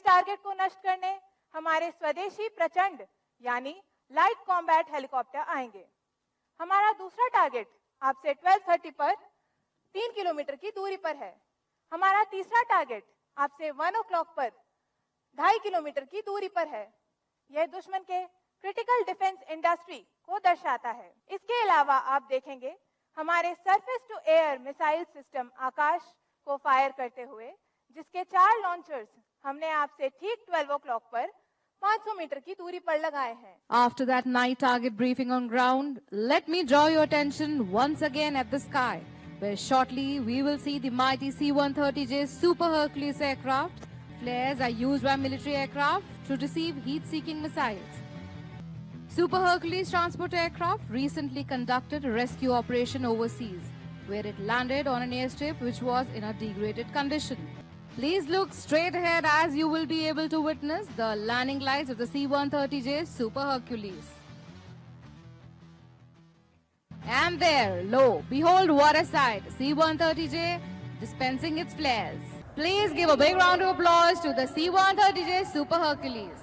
Target को नष्ट करने हमारे स्वदेशी प्रचंड यानी लाइट कॉम्बैट हेलीकॉप्टर आएंगे। हमारा दूसरा टारगेट आपसे 12:30 पर 3 किलोमीटर की दूरी पर है। हमारा तीसरा टारगेट आपसे 1 o'clock पर 2.5 किलोमीटर की दूरी पर है। यह दुश्मन के क्रिटिकल डिफेंस इंडस्ट्री को दर्शाता है। इसके अलावा आप देखेंगे हमारे surface to air missile system Akash को फायर करते हुए, जिसके 4 लॉन्चर्स हमने आपसे ठीक 12 o'clock पर 500 मीटर की दूरी पर लगाए हैं। After that night target briefing on ground, let me draw your attention once again at the sky, where shortly we will see the mighty C-130J Super Hercules aircraft. Flares are used by military aircraft to receive heat-seeking missiles. Super Hercules transport aircraft recently conducted a rescue operation overseas, where it landed on an airstrip which was in a degraded condition. Please look straight ahead as you will be able to witness the landing lights of the C-130J Super Hercules. And there, lo, behold what a sight, C-130J dispensing its flares. Please give a big round of applause to the C-130J Super Hercules.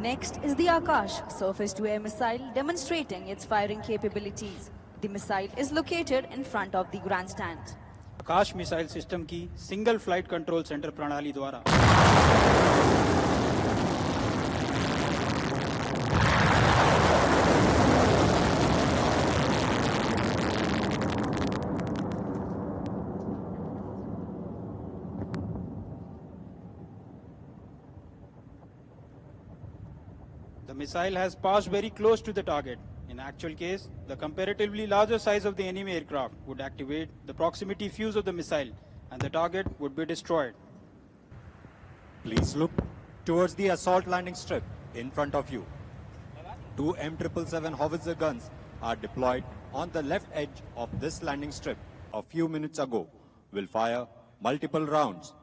Next is the Akash surface-to-air missile demonstrating its firing capabilities. The missile is located in front of the grandstand. Akash missile system की single flight control centre प्रणाली द्वारा The missile has passed very close to the target. In actual case, the comparatively larger size of the enemy aircraft would activate the proximity fuse of the missile and the target would be destroyed. Please look towards the assault landing strip in front of you. 2 M777 howitzer guns are deployed on the left edge of this landing strip. A few minutes ago, will fire multiple rounds.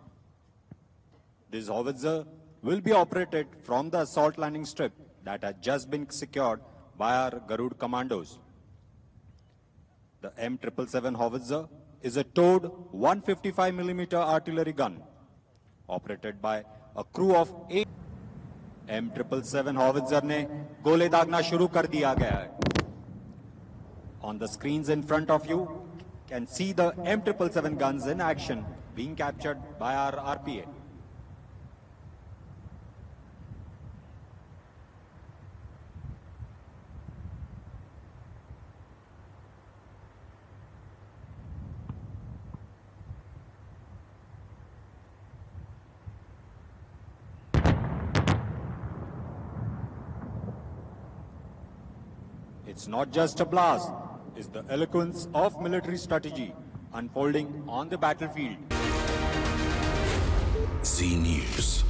This howitzer will be operated from the assault landing strip that has just been secured by our Garud commandos. The M777 howitzer is a towed 155mm artillery gun operated by a crew of 8. M777 howitzer ने गोले दागना शुरू कर दिया गया है. On the screens in front of you can see the M777 guns in action being captured by our RPA. It's not just a blast, it's the eloquence of military strategy unfolding on the battlefield. Z News.